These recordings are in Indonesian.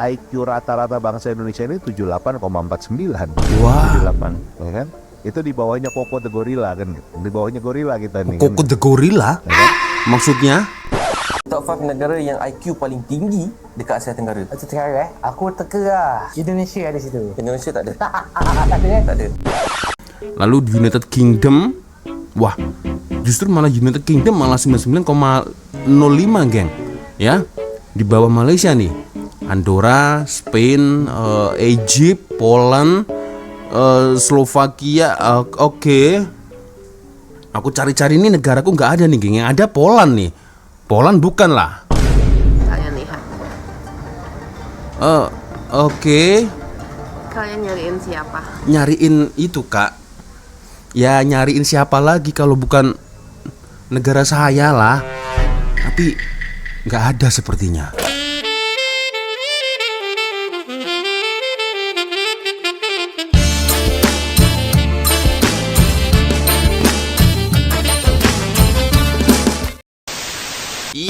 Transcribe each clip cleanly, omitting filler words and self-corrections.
IQ rata-rata bangsa Indonesia ini 78,49. Wah. 78, ya kan? Itu di bawahnya Koko the Gorilla kan? Di bawahnya gorila kita nih. Koko the Gorilla? Ya kan? Maksudnya? Top 5 negara yang IQ paling tinggi dekat Asia Tenggara. Asia Tenggara aku teka lah. Indonesia ada situ. Indonesia tak ada. Tak ada. Tak ada. Lalu di United Kingdom, wah, justru malah United Kingdom malah 99,05 geng. Ya, di bawah Malaysia nih. Andorra, Spain, Egypt, Poland, Slovakia. Oke. Aku cari-cari ini negaraku nggak ada nih geng. Yang ada Poland nih. Poland bukan lah. Kalian lihat. Oke. Kalian nyariin siapa? Nyariin itu kak. Ya nyariin siapa lagi kalau bukan negara saya lah. Tapi nggak ada sepertinya.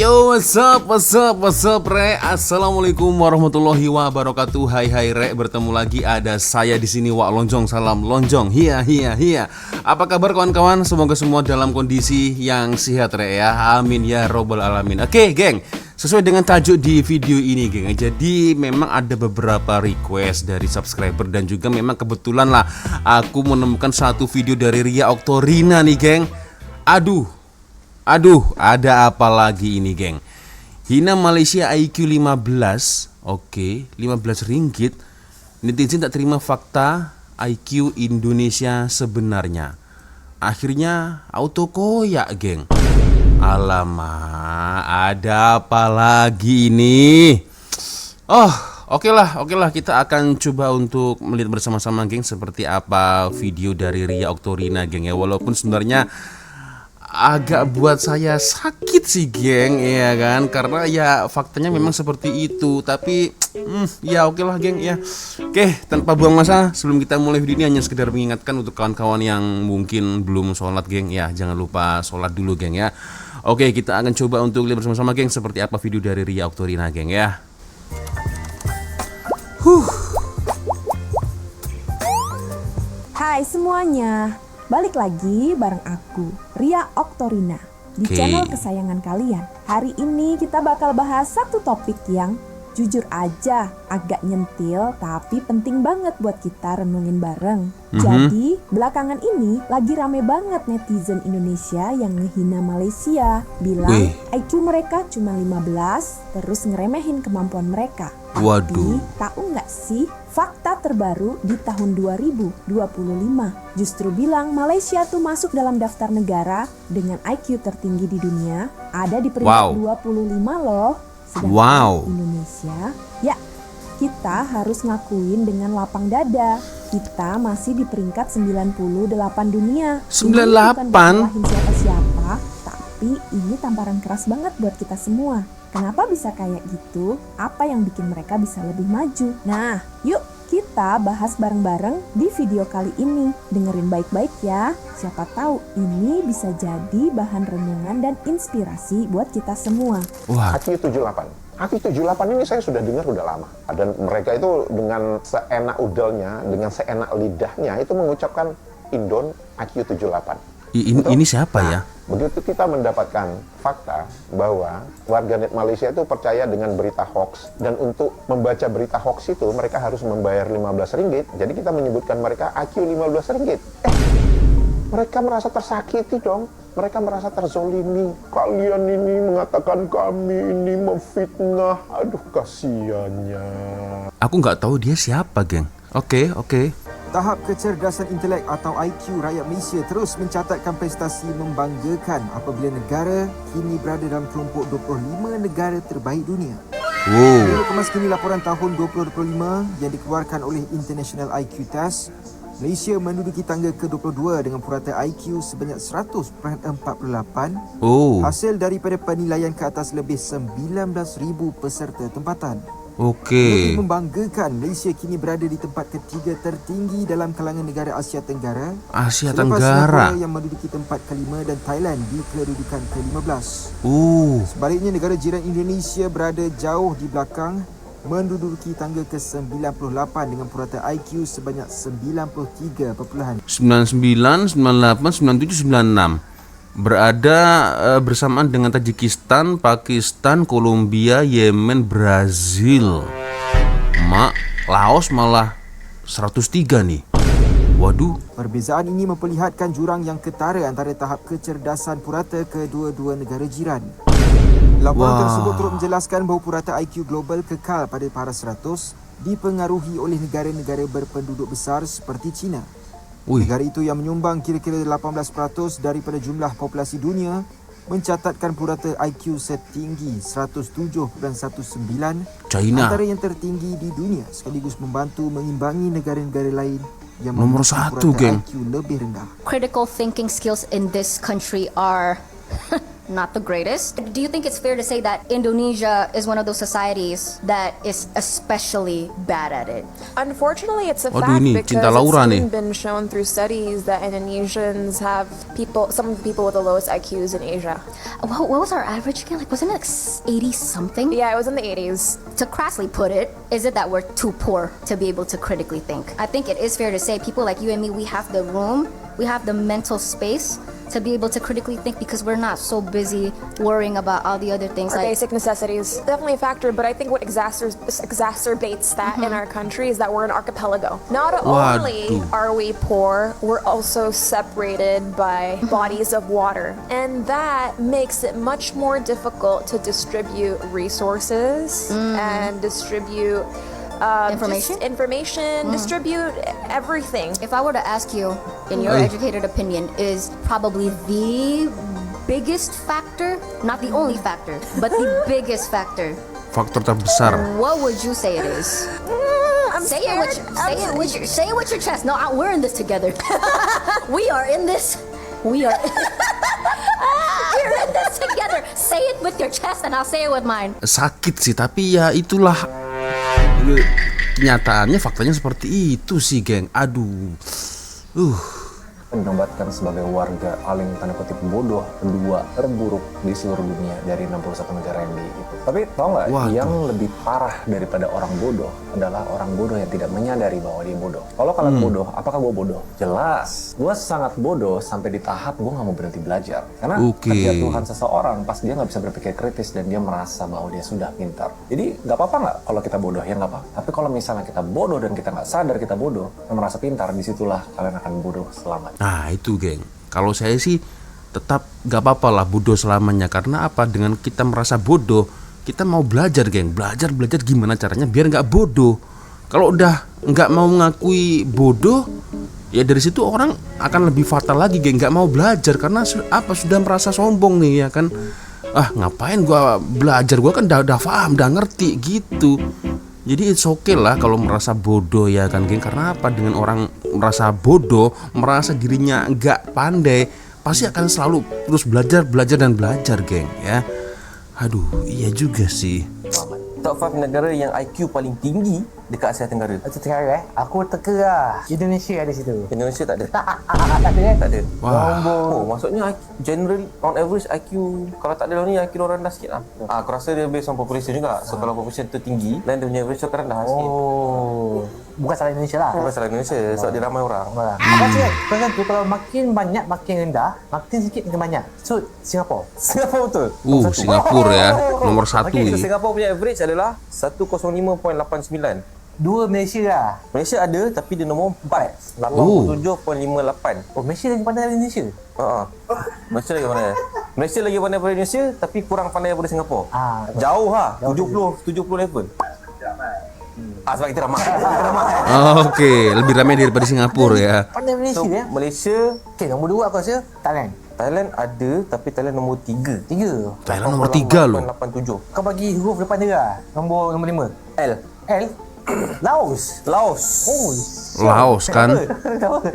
Yo, what's up, Re? Assalamualaikum warahmatullahi wabarakatuh. Hai, Re. Bertemu lagi ada saya di sini, Wak Lonjong. Salam Lonjong. Hiya. Apa kabar kawan-kawan? Semoga semua dalam kondisi yang sehat, Re ya. Amin ya robbal alamin. Oke, geng. Sesuai dengan tajuk di video ini, geng. Jadi memang ada beberapa request dari subscriber dan juga memang kebetulan lah aku menemukan satu video dari Ria Oktorina nih, geng. Aduh, ada apa lagi ini, geng? Hina Malaysia IQ 15. Oke, 15 ringgit. Netizen tak terima fakta IQ Indonesia sebenarnya. Akhirnya auto koyak, geng. Alamak, ada apa lagi ini? Oke lah, kita akan coba untuk melihat bersama-sama, geng, seperti apa video dari Ria Oktorina, geng ya. Walaupun sebenarnya agak buat saya sakit sih, geng, ya kan, karena ya faktanya memang seperti itu. Tapi ya oke lah, geng ya. Oke, tanpa buang masa, sebelum kita mulai video ini hanya sekedar mengingatkan untuk kawan-kawan yang mungkin belum sholat, geng ya, jangan lupa sholat dulu, geng ya. Oke, kita akan coba untuk lihat bersama-sama, geng, seperti apa video dari Ria Oktorina, geng ya. Hai semuanya, balik lagi bareng aku, Ria Oktorina, di Oke. channel kesayangan kalian. Hari ini kita bakal bahas satu topik yang jujur aja agak nyentil, tapi penting banget buat kita renungin bareng. Jadi belakangan ini lagi rame banget netizen Indonesia yang ngehina Malaysia, bilang Wih. IQ mereka cuma 15, terus ngeremehin kemampuan mereka. Waduh. Tapi tahu nggak sih, fakta terbaru di tahun 2025 justru bilang Malaysia tuh masuk dalam daftar negara dengan IQ tertinggi di dunia, ada di peringkat 25 loh. Sedangkan Indonesia, ya kita harus ngakuin dengan lapang dada, kita masih di peringkat 98 dunia. 98? Ini bukan nyalahin siapa-siapa, tapi ini tamparan keras banget buat kita semua. Kenapa bisa kayak gitu? Apa yang bikin mereka bisa lebih maju? Nah, yuk kita bahas bareng-bareng di video kali ini. Dengerin baik-baik ya. Siapa tahu ini bisa jadi bahan renungan dan inspirasi buat kita semua. Wah, IQ 78. IQ 78 ini saya sudah dengar udah lama. Dan mereka itu dengan seenak udalnya, dengan seenak lidahnya itu mengucapkan Indon IQ 78. ini siapa ya? Begitu kita mendapatkan fakta bahwa warganet Malaysia itu percaya dengan berita hoax, dan untuk membaca berita hoax itu mereka harus membayar 15 ringgit. Jadi kita menyebutkan mereka IQ 15 ringgit. Mereka merasa tersakiti dong. Mereka merasa terzolimi. Kalian ini mengatakan kami ini memfitnah. Aduh, kasihannya. Aku nggak tahu dia siapa, geng. Oke. Tahap kecerdasan intelek atau IQ rakyat Malaysia terus mencatatkan prestasi membanggakan apabila negara kini berada dalam kelompok 25 negara terbaik dunia. Menurut kemas kini laporan tahun 2025 yang dikeluarkan oleh International IQ Test, Malaysia menduduki tangga ke-22 dengan purata IQ sebanyak 100.48. Hasil daripada penilaian ke atas lebih 19,000 peserta tempatan. Lebih membanggakan, Malaysia kini berada di tempat ketiga tertinggi dalam kalangan negara Asia Tenggara. Selepas Singapura yang menduduki tempat kelima dan Thailand di kedudukan ke-15. Sebaliknya, negara jiran Indonesia berada jauh di belakang menduduki tangga ke-98 dengan purata IQ sebanyak 93.9. 99, 98, 97, 96. Berada bersamaan dengan Tajikistan, Pakistan, Kolombia, Yemen, Brazil. Laos malah 103 nih. Waduh. Perbezaan ini memperlihatkan jurang yang ketara antara tahap kecerdasan purata kedua-dua negara jiran. Laporan tersebut turut menjelaskan bahawa purata IQ global kekal pada paras 100 dipengaruhi oleh negara-negara berpenduduk besar seperti China. Negara itu yang menyumbang kira-kira 18% daripada jumlah populasi dunia mencatatkan purata IQ setinggi 107.19, China antara yang tertinggi di dunia, sekaligus membantu mengimbangi negara-negara lain yang nomor memiliki 1, purata geng. IQ lebih rendah. Critical thinking skills in this country are not the greatest. Do you think it's fair to say that Indonesia is one of those societies that is especially bad at it? Unfortunately, it's a Waduh, fact ini because Cinta Laura nih. it's been shown through studies that Indonesians have some of the people with the lowest IQs in Asia. What was our average again? Like, wasn't it like 80 something? Yeah, it was in the 80s. To crassly put it, is it that we're too poor to be able to critically think? I think it is fair to say people like you and me, we have the room, we have the mental space to be able to critically think because we're not so busy worrying about all the other things Our like basic necessities. Definitely a factor, but I think what exacerbates that in our country is that we're an archipelago. Not only are we poor, we're also separated by bodies of water. And that makes it much more difficult to distribute resources and distribute information, distribute everything. If I were to ask you, in your educated opinion, is probably the biggest factor, not the only factor, but the biggest factor, faktor terbesar. what would you say it is? Say it with your chest. No, we're in this together. We are in this. We are. We're in this together. Say it with your chest, and I'll say it with mine. Sakit sih, tapi ya itulah kenyataannya, faktanya seperti itu sih, geng. Aduh. Dinobatkan sebagai warga paling tanda kutip bodoh kedua terburuk di seluruh dunia dari 61 negara yang di itu. Tapi tau nggak, yang lebih parah daripada orang bodoh adalah orang bodoh yang tidak menyadari bahwa dia bodoh. Kalau kalian bodoh, apakah gue bodoh? Jelas, gue sangat bodoh sampai di tahap gue nggak mau berhenti belajar. Karena kejatuhan seseorang pas dia nggak bisa berpikir kritis dan dia merasa bahwa dia sudah pintar. Jadi nggak apa-apa nggak kalau kita bodoh, ya nggak apa. Tapi kalau misalnya kita bodoh dan kita nggak sadar kita bodoh dan merasa pintar, disitulah kalian akan bodoh selamanya. Nah itu, geng. Kalau saya sih tetap gak apa-apa lah bodoh selamanya. Karena apa? Dengan kita merasa bodoh, kita mau belajar, geng. Belajar gimana caranya biar gak bodoh. Kalau udah gak mau mengakui bodoh, ya dari situ orang akan lebih fatal lagi, geng. Gak mau belajar karena sudah merasa sombong nih, ya kan. Ngapain gua belajar, gua kan udah paham, udah ngerti gitu. Jadi it's okay lah kalau merasa bodoh, ya kan, geng. Karena apa? Dengan orang merasa bodoh, merasa dirinya nggak pandai, pasti akan selalu terus belajar, geng, ya. Aduh, iya juga sih. Top 5 negara yang IQ paling tinggi dekat Asia Tenggara. Asia Tenggara aku teka lah. Indonesia ada situ. Indonesia tak ada. Tak ada. Tak ada. Wah. Oh, maksudnya general on average IQ kalau tak ada ni IQ dia rendah sikit lah. Aku rasa dia based on population juga. So kalau population tu tinggi, dan dia punya average akan rendah sikit. Bukan salah Indonesia lah. Bukan salah Indonesia, sebab dia ramai orang. Apa sih? Pasal tu kalau makin banyak makin rendah, makin sikit makin banyak. So Singapura. Singapura betul. Singapura ya, nomor 1 Okay, ini. so Singapura punya average adalah 105.89. 2 Malaysia lah. Malaysia ada tapi dia nombor 4, 87.58. Oh, Malaysia lagi pandai dari Indonesia. Malaysia lagi pandai. Malaysia lagi pandai daripada Indonesia tapi kurang pandai daripada Singapura. Jauh lah, 70 level. Sebab kita ramai. Oke, lebih ramai daripada Singapura ya. Pandai Malaysia ya. Malaysia nombor 2 aku rasa Thailand. Thailand ada tapi Thailand nombor 3. Thailand nomor 3 loh. 87. Kau bagi huruf depan dia lah. Nombor 5. L. Laos. Laos kan.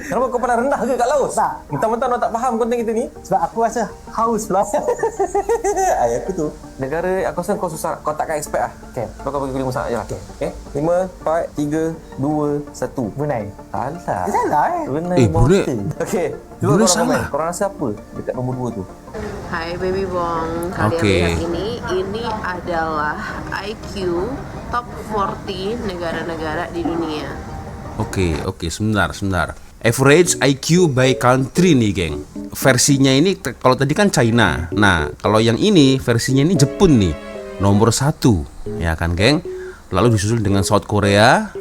Kenapa kau pernah rendah ke kat Laos? Tak. Mentang-mentang kau tak faham konten kita ni. Sebab aku rasa haus Laos. Aku tu. Negara aku rasa kau susah, kau takkan expect lah. Okay. Kau bagi 5 sangat je lah. Okay. 5, 4, 3, 2, 1. Brunei. Salah. Salah Brunei. Okay. Brunei salah. Korang rasa apa dekat nombor 2 tu? Hai Baby Bong, kalian lihat ini adalah IQ top 40 negara-negara di dunia. Oke, sebentar. Average IQ by country nih, geng. Versinya ini kalau tadi kan China. Nah, kalau yang ini versinya ini Jepun nih. Nomor 1, ya kan, geng? Lalu disusul dengan South Korea,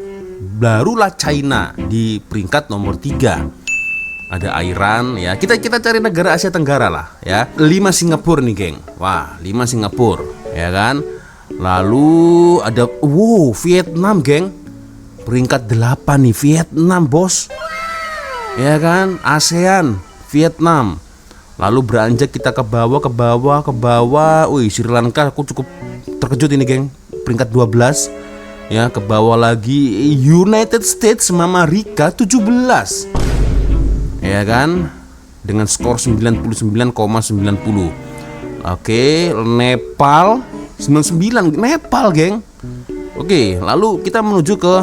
barulah China di peringkat nomor 3. Ada Iran, ya. Kita cari negara Asia Tenggara lah, ya. 5 Singapura nih, geng. Wah, 5 Singapura, ya kan? Lalu ada Vietnam, geng. Peringkat 8 nih, Vietnam, bos. Ya kan? ASEAN, Vietnam. Lalu beranjak kita ke bawah. Wih, Sri Lanka, aku cukup terkejut ini, geng. Peringkat 12. Ya, ke bawah lagi United States Amerika 17. Ya kan, dengan skor 99,90. Oke, Nepal 99, Nepal, geng. Oke, lalu kita menuju ke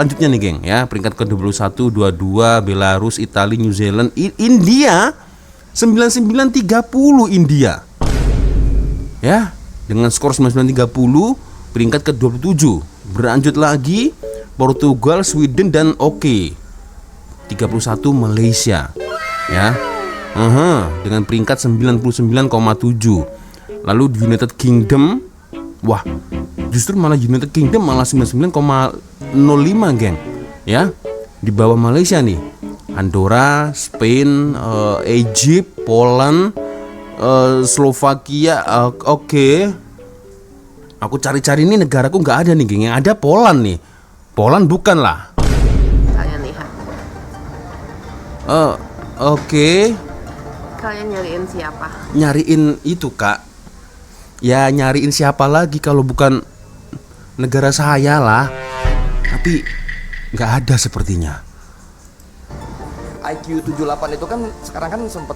lanjutnya nih, geng, ya. Peringkat ke-21, 22 Belarus, Italia, New Zealand, India 9930 India. Ya, dengan skor 9930, peringkat ke-27. Berlanjut lagi Portugal, Sweden, dan 31 Malaysia, ya. Dengan peringkat 99,7. Lalu United Kingdom, wah, justru malah United Kingdom malah 99,05, geng, ya. Di bawah Malaysia nih. Andorra, Spain, Egypt, Poland, Slovakia. Oke. Aku cari-cari ini negaraku nggak ada nih, geng. Yang ada Poland nih. Poland bukan lah. Kalian lihat. Oke. Kalian nyariin siapa? Nyariin itu, Kak. Ya, nyariin siapa lagi kalau bukan negara saya lah. Tapi nggak ada sepertinya. IQ 78 itu kan sekarang kan sempet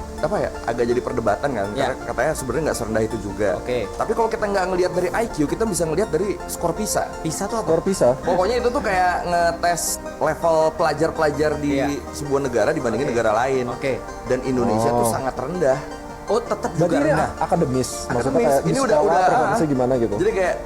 agak jadi perdebatan kan, karena katanya sebenarnya nggak serendah itu juga. Tapi kalau kita nggak ngelihat dari IQ, kita bisa ngelihat dari skor PISA. PISA tuh apa? Skor PISA. Pokoknya itu tuh kayak ngetes level pelajar-pelajar di sebuah negara dibandingin negara lain. Dan Indonesia tuh sangat rendah. Oh, tetap juga rendah. Akademis. Maksudnya kayak ini udah gimana gitu. Jadi kayak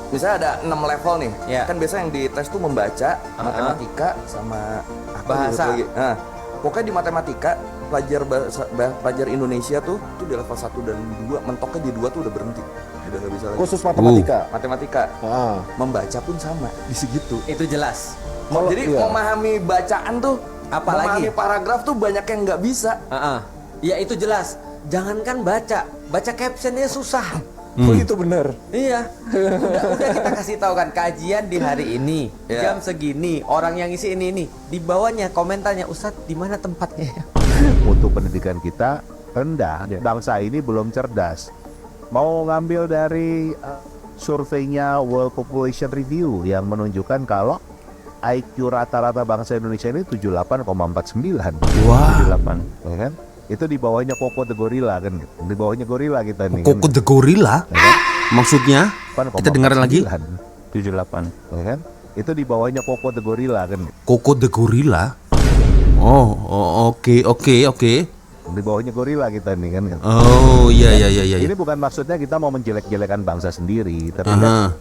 misalnya ada 6 level nih, kan biasanya yang dites tuh membaca, matematika, sama bahasa. Nah, pokoknya di matematika pelajar Indonesia tuh di level 1 dan 2, mentoknya di 2 tuh udah berhenti, udah nggak bisa lagi. Khusus matematika. Matematika. Membaca pun sama di segitu. Itu jelas. Jadi memahami bacaan tuh, apalagi memahami paragraf tuh banyak yang nggak bisa. Ya itu jelas. Jangankan baca captionnya susah. Oh, itu bener. Iya. Udah kita kasih tahu kan, kajian di hari ini, jam segini, orang yang isi ini. Di bawahnya komentarnya, Ustadz di mana tempatnya? Mutu pendidikan kita rendah. Bangsa ini belum cerdas. Mau ngambil dari surveinya World Population Review yang menunjukkan kalau IQ rata-rata bangsa Indonesia ini 78,49. Wah. 78, ya kan? Itu di bawahnya Koko the Gorilla kan, di bawahnya gorila kita nih. Koko the Gorilla? Ya kan? Maksudnya? Kita dengarkan lagi. 78, ya kan? Itu di bawahnya Koko the Gorilla kan. Koko the Gorilla? Oke. Di bawahnya gorila kita nih kan. Oh, iya. Ini bukan maksudnya kita mau menjelek-jelekan bangsa sendiri, tapi kan,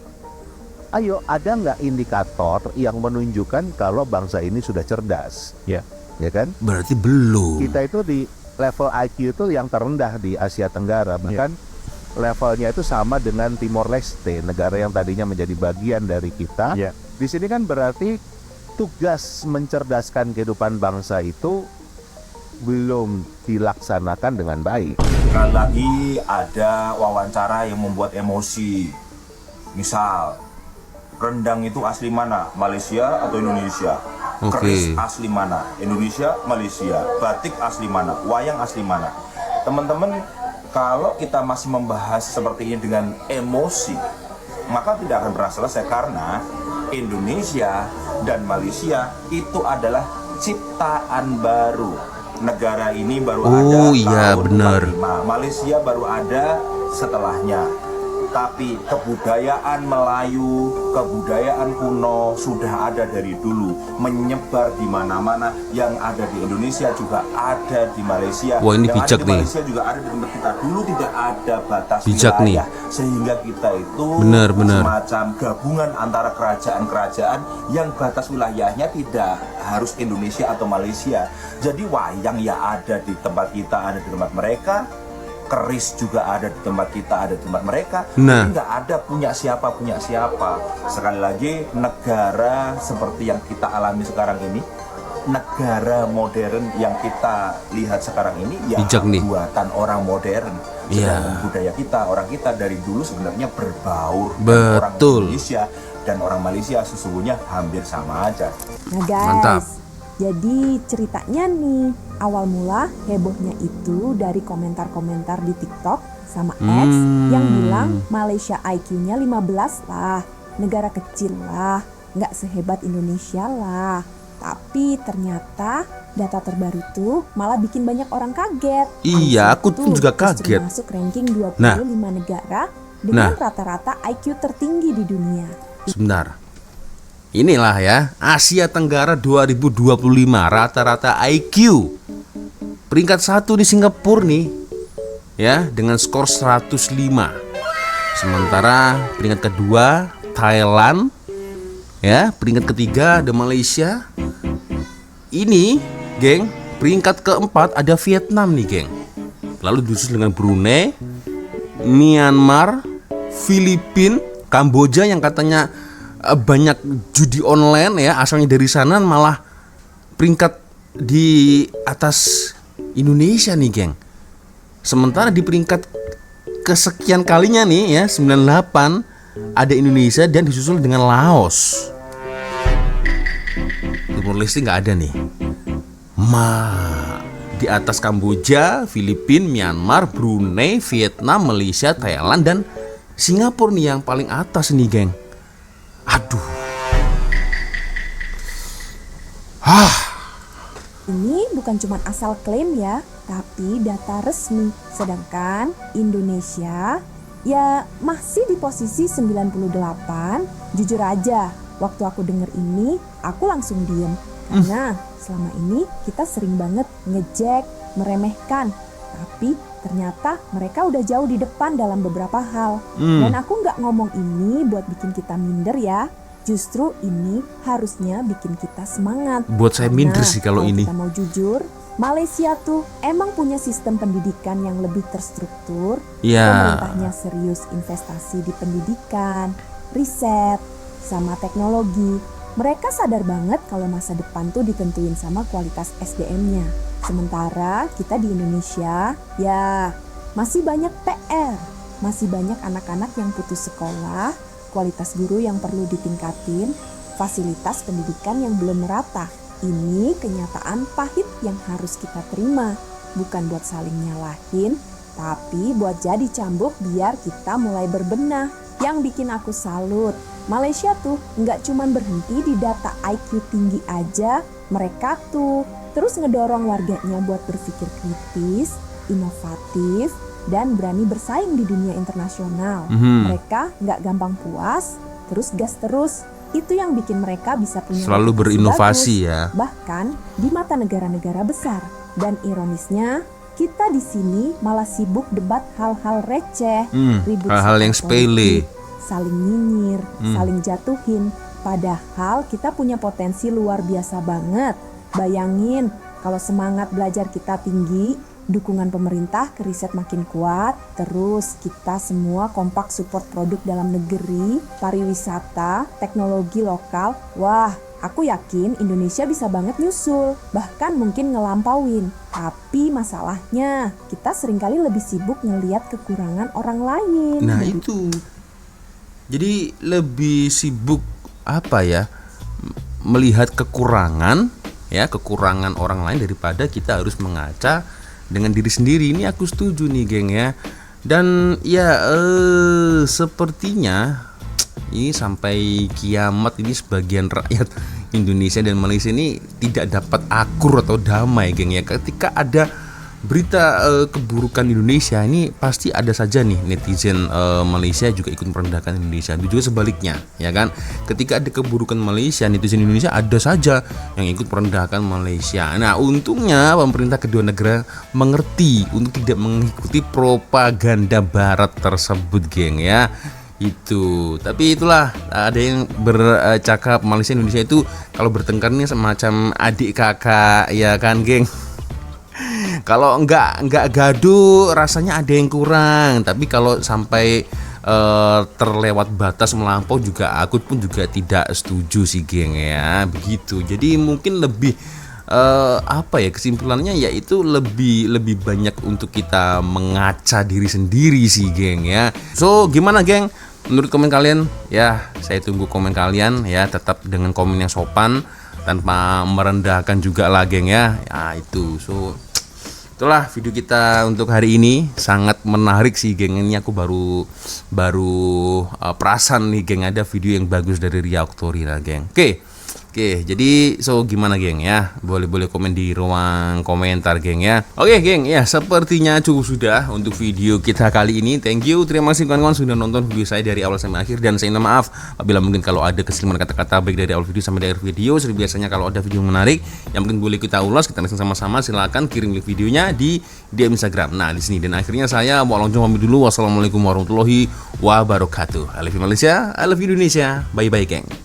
ayo, ada nggak indikator yang menunjukkan kalau bangsa ini sudah cerdas? Ya kan? Berarti belum. Kita itu di level IQ itu yang terendah di Asia Tenggara, bahkan levelnya itu sama dengan Timor Leste, negara yang tadinya menjadi bagian dari kita. Di sini kan berarti tugas mencerdaskan kehidupan bangsa itu belum dilaksanakan dengan baik. Sekali lagi ada wawancara yang membuat emosi. Misal, rendang itu asli mana? Malaysia atau Indonesia? Keris asli mana? Indonesia, Malaysia. Batik asli mana? Wayang asli mana? Teman-teman, kalau kita masih membahas seperti ini dengan emosi, maka tidak akan pernah selesai, karena Indonesia dan Malaysia itu adalah ciptaan baru. Negara ini baru ada tahun 45. Malaysia baru ada setelahnya. Tapi kebudayaan Melayu, kebudayaan kuno sudah ada dari dulu, menyebar di mana-mana. Yang ada di Indonesia juga ada di Malaysia. Wah, ini bijak yang ada di nih. Malaysia juga ada di tempat kita. Dulu tidak ada batas Bijak wilayah, nih. sehingga kita itu Benar. semacam gabungan antara kerajaan-kerajaan yang batas wilayahnya tidak harus Indonesia atau Malaysia. Jadi wayang ya ada di tempat kita, ada di tempat mereka. Keris juga ada di tempat kita, ada di tempat mereka. Nah. Jadi nggak ada punya siapa. Sekali lagi, negara seperti yang kita alami sekarang ini, negara modern yang kita lihat sekarang ini, ya Bijak nih. buatan orang modern. Iya. Sedangkan budaya kita, orang kita dari dulu sebenarnya berbaur dengan orang Betul. Indonesia dan orang Malaysia sesungguhnya hampir sama aja. Nah guys, Mantap. jadi ceritanya nih, awal mula hebohnya itu dari komentar-komentar di TikTok sama X yang bilang Malaysia IQ-nya 15 lah, negara kecil lah, nggak sehebat Indonesia lah. Tapi ternyata data terbaru tuh malah bikin banyak orang kaget. Iya, IQ aku tuh pun juga justru kaget. masuk ranking 25 Nah. negara dengan Nah. rata-rata IQ tertinggi di dunia. Sebentar. Inilah ya, Asia Tenggara 2025 rata-rata IQ. Peringkat 1 di Singapura nih. Ya, dengan skor 105. Sementara peringkat kedua Thailand. Ya, peringkat ketiga ada Malaysia. Ini, geng, peringkat keempat ada Vietnam nih, geng. Lalu disusul dengan Brunei, Myanmar, Filipina, Kamboja yang katanya banyak judi online ya, asalnya dari sana, malah peringkat di atas Indonesia nih, geng. Sementara di peringkat kesekian kalinya nih ya, 98 ada Indonesia dan disusul dengan Laos. Timur Leste nggak ada nih. Di atas Kamboja, Filipina, Myanmar, Brunei, Vietnam, Malaysia, Thailand dan Singapura nih yang paling atas nih, geng. Aduh. Ini bukan cuma asal klaim ya, tapi data resmi. Sedangkan Indonesia ya masih di posisi 98. Jujur aja, waktu aku denger ini, aku langsung diem. Karena selama ini kita sering banget ngejek, meremehkan. Tapi ternyata mereka udah jauh di depan dalam beberapa hal. Dan aku nggak ngomong ini buat bikin kita minder ya. Justru ini harusnya bikin kita semangat. Buat saya minder sih kalau ini. Kita mau jujur, Malaysia tuh emang punya sistem pendidikan yang lebih terstruktur. Ya. Pemerintahnya serius investasi di pendidikan, riset, sama teknologi. Mereka sadar banget kalau masa depan tuh ditentuin sama kualitas SDM-nya. Sementara kita di Indonesia, ya masih banyak PR. Masih banyak anak-anak yang putus sekolah, kualitas guru yang perlu ditingkatin, fasilitas pendidikan yang belum merata. Ini kenyataan pahit yang harus kita terima. Bukan buat saling nyalahin, tapi buat jadi cambuk biar kita mulai berbenah. Yang bikin aku salut, Malaysia tuh nggak cuman berhenti di data IQ tinggi aja. Mereka tuh terus ngedorong warganya buat berpikir kritis, inovatif, dan berani bersaing di dunia internasional. Mereka nggak gampang puas, terus gas terus. Itu yang bikin mereka bisa punya Selalu reputasi berinovasi bagus, ya. bahkan di mata negara-negara besar. Dan ironisnya, kita di sini malah sibuk debat hal-hal receh, ribut hal-hal yang soal sepele. politik, saling nyinyir, saling jatuhin. Padahal kita punya potensi luar biasa banget. Bayangin kalau semangat belajar kita tinggi, dukungan pemerintah ke riset makin kuat, terus kita semua kompak support produk dalam negeri, pariwisata, teknologi lokal. Wah, aku yakin Indonesia bisa banget nyusul, bahkan mungkin ngelampauin. Tapi masalahnya, kita seringkali lebih sibuk ngelihat kekurangan orang lain. Nah itu. Jadi lebih sibuk apa ya? Melihat kekurangan ya, kekurangan orang lain daripada kita harus mengaca dengan diri sendiri. Ini aku setuju nih, geng ya. Dan ya sepertinya ini sampai kiamat ini sebagian rakyat Indonesia dan Malaysia ini tidak dapat akur atau damai, geng ya. Ketika ada berita keburukan Indonesia ini pasti ada saja nih netizen Malaysia juga ikut merendahkan Indonesia. Itu juga sebaliknya, ya kan? Ketika ada keburukan Malaysia, netizen Indonesia ada saja yang ikut merendahkan Malaysia. Nah, untungnya pemerintah kedua negara mengerti untuk tidak mengikuti propaganda Barat tersebut, geng ya. Itu, tapi itulah ada yang bercakap Malaysia Indonesia itu kalau bertengkar ini semacam adik kakak, ya kan, geng? Kalau nggak gaduh rasanya ada yang kurang, tapi kalau sampai terlewat batas melampau juga aku pun juga tidak setuju sih, geng ya, begitu. Jadi mungkin lebih apa ya, kesimpulannya yaitu lebih banyak untuk kita mengaca diri sendiri sih, geng ya. So gimana, geng? Menurut komen kalian ya, saya tunggu komen kalian ya, tetap dengan komen yang sopan tanpa merendahkan juga lah, geng ya. Ya itu, so itulah video kita untuk hari ini, sangat menarik sih, geng. Ini aku baru perasan nih, geng, ada video yang bagus dari Ria Oktorina, geng. Oke, jadi so gimana, geng ya? Boleh komen di ruang komentar, geng ya. Oke, geng ya, sepertinya cukup sudah untuk video kita kali ini. Thank you, terima kasih kawan-kawan sudah nonton video saya dari awal sampai akhir, dan saya minta maaf apabila mungkin kalau ada kesalahan kata-kata baik dari awal video sampai akhir video. Seperti biasanya kalau ada video menarik yang mungkin boleh kita ulas, kita lihat sama-sama, silakan kirim link videonya di DM Instagram. Nah, di sini dan akhirnya saya mau langsung pamit dulu. Wassalamualaikum warahmatullahi wabarakatuh. I love you Malaysia, I love you Indonesia. Bye bye, geng.